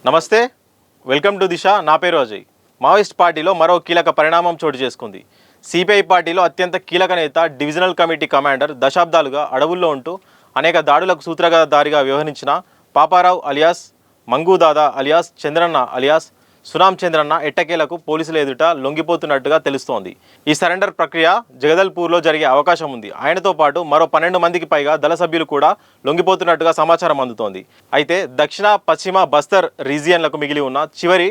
నమస్తే, welcome to దిశ. నా పేరు అజయ్. మావోయిస్ట్ పార్టీలో మరో కీలక పరిణామం చోటు చేసుకుంది. సిపిఐ పార్టీలో అత్యంత కీలక నేత, డివిజనల్ కమిటీ కమాండర్, దశాబ్దాలుగా అడవుల్లో ఉంటూ అనేక దాడులకు సూత్రధారిగా వ్యవహరించిన Paparao alias Mangudada alias Chandranna alias Sunam Chandranna ఎట్టకేలకు పోలీసుల ఎదుట లొంగిపోతున్నట్టుగా తెలుస్తోంది. ఈ సరెండర్ ప్రక్రియ జగదల్పూర్లో జరిగే అవకాశం ఉంది. ఆయనతో పాటు మరో 12 మందికి పైగా దళ సభ్యులు కూడా లొంగిపోతున్నట్టుగా సమాచారం అందుతోంది. అయితే దక్షిణ, పశ్చిమ బస్తర్ రీజియన్లకు మిగిలి ఉన్న చివరి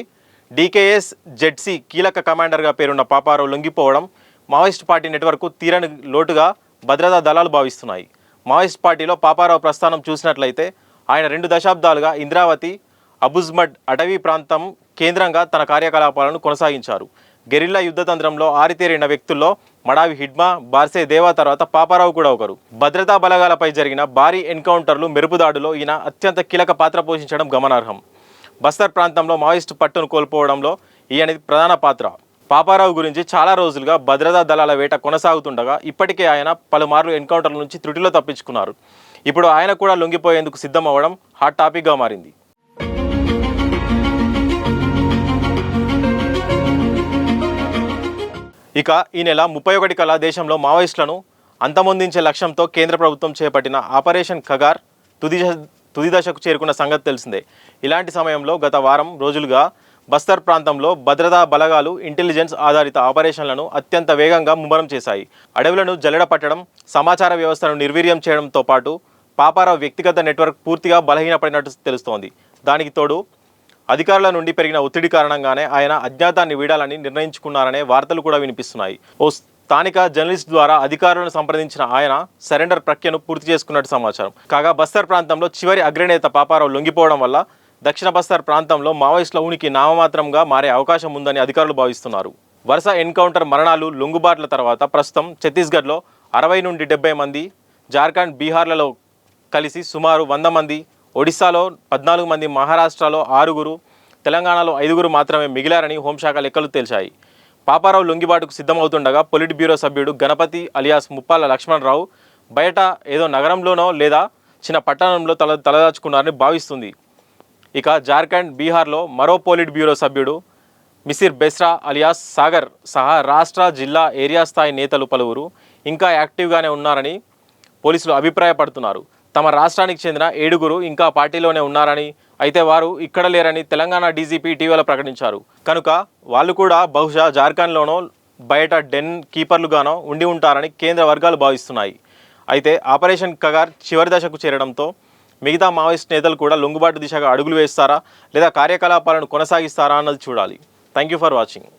డికేఎస్ జెడ్సీ కీలక కమాండర్గా పేరున్న పాపారావు లొంగిపోవడం మావోయిస్ట్ పార్టీ నెట్వర్క్కు తీరని లోటుగా భద్రతా దళాలు భావిస్తున్నాయి. మావోయిస్ట్ పార్టీలో పాపారావు ప్రస్థానం చూసినట్లయితే ఆయన 2 దశాబ్దాలుగా ఇంద్రావతి, అబుజ్మడ్ అటవీ ప్రాంతం కేంద్రంగా తన కార్యకలాపాలను కొనసాగించారు. గెరిల్లా యుద్ధతంత్రంలో ఆరితేరిన వ్యక్తుల్లో మడావి హిడ్మా, బార్సే దేవా తర్వాత పాపారావు కూడా ఒకరు. భద్రతా బలగాలపై జరిగిన భారీ ఎన్కౌంటర్లు, మెరుపుదాడులో ఈయన అత్యంత కీలక పాత్ర పోషించడం గమనార్హం. బస్తర్ ప్రాంతంలో మావోయిస్టు పట్టును కోల్పోవడంలో ఈయనది ప్రధాన పాత్ర. పాపారావు గురించి చాలా రోజులుగా భద్రతా దళాల వేట కొనసాగుతుండగా ఇప్పటికే ఆయన పలుమార్లు ఎన్కౌంటర్ల నుంచి త్రుటిలో తప్పించుకున్నారు. ఇప్పుడు ఆయన కూడా లొంగిపోయేందుకు సిద్ధం అవ్వడం హాట్ టాపిక్గా మారింది. ఇక ఈ నెల 31 కల్లా దేశంలో మావోయిస్టులను అంతమొందించే లక్ష్యంతో కేంద్ర ప్రభుత్వం చేపట్టిన ఆపరేషన్ ఖగార్ తుది దశకు చేరుకున్న సంగతి తెలిసిందే. ఇలాంటి సమయంలో గత వారం రోజులుగా బస్తర్ ప్రాంతంలో భద్రతా బలగాలు ఇంటెలిజెన్స్ ఆధారిత ఆపరేషన్లను అత్యంత వేగంగా ముమ్మరం చేశాయి. అడవులను జల్లెడ పట్టడం, సమాచార వ్యవస్థను నిర్వీర్యం చేయడంతో పాటు పాపారావు వ్యక్తిగత నెట్వర్క్ పూర్తిగా బలహీనపడినట్టు తెలుస్తోంది. దానికి తోడు అధికారుల నుండి పెరిగిన ఒత్తిడి కారణంగానే ఆయన అజ్ఞాతాన్ని వీడాలని నిర్ణయించుకున్నారనే వార్తలు కూడా వినిపిస్తున్నాయి. ఓ స్థానిక జర్నలిస్ట్ ద్వారా అధికారులను సంప్రదించిన ఆయన సరెండర్ ప్రక్రియను పూర్తి చేసుకున్నట్టు సమాచారం. కాగా బస్తర్ ప్రాంతంలో చివరి అగ్రనేత పాపారావు లొంగిపోవడం వల్ల దక్షిణ బస్తర్ ప్రాంతంలో మావోయిస్టుల ఉనికి నామమాత్రంగా మారే అవకాశం ఉందని అధికారులు భావిస్తున్నారు. వరుస ఎన్కౌంటర్, మరణాలు, లొంగుబాట్ల తర్వాత ప్రస్తుతం ఛత్తీస్గఢ్లో 60 నుండి 70 మంది, జార్ఖండ్, బీహార్లలో కలిసి సుమారు 100 మంది, ఒడిశాలో 14 మంది, మహారాష్ట్రలో 6, తెలంగాణలో 5 మాత్రమే మిగిలారని హోంశాఖ లెక్కలు తేల్చాయి. పాపారావు లొంగిబాటుకు సిద్ధమవుతుండగా పొలిట్ బ్యూరో సభ్యుడు గణపతి అలియాస్ ముప్పాల లక్ష్మణరావు బయట ఏదో నగరంలోనో లేదా చిన్న పట్టణంలో తలదాచుకున్నారని భావిస్తుంది. ఇక జార్ఖండ్, బీహార్లో మరో పొలిట్ బ్యూరో సభ్యుడు మిసిర్ బెస్రా అలియాస్ సాగర్ సహా రాష్ట్ర, జిల్లా, ఏరియా స్థాయి నేతలు పలువురు ఇంకా యాక్టివ్గానే ఉన్నారని పోలీసులు అభిప్రాయపడుతున్నారు. తమ రాష్ట్రానికి చెందిన 7 ఇంకా పార్టీలోనే ఉన్నారని, అయితే వారు ఇక్కడ లేరని తెలంగాణ డీజీపీ ఇటీవల ప్రకటించారు. కనుక వాళ్ళు కూడా బహుశా జార్ఖండ్లోనో బయట డెన్ కీపర్లుగానో ఉండి ఉంటారని కేంద్ర వర్గాలు భావిస్తున్నాయి. అయితే ఆపరేషన్ ఖగార్ చివరి దశకు చేరడంతో మిగతా మావోయిస్ట్ నేతలు కూడా లొంగుబాటు దిశగా అడుగులు వేస్తారా లేదా కార్యకలాపాలను కొనసాగిస్తారా అన్నది చూడాలి. Thank you for watching.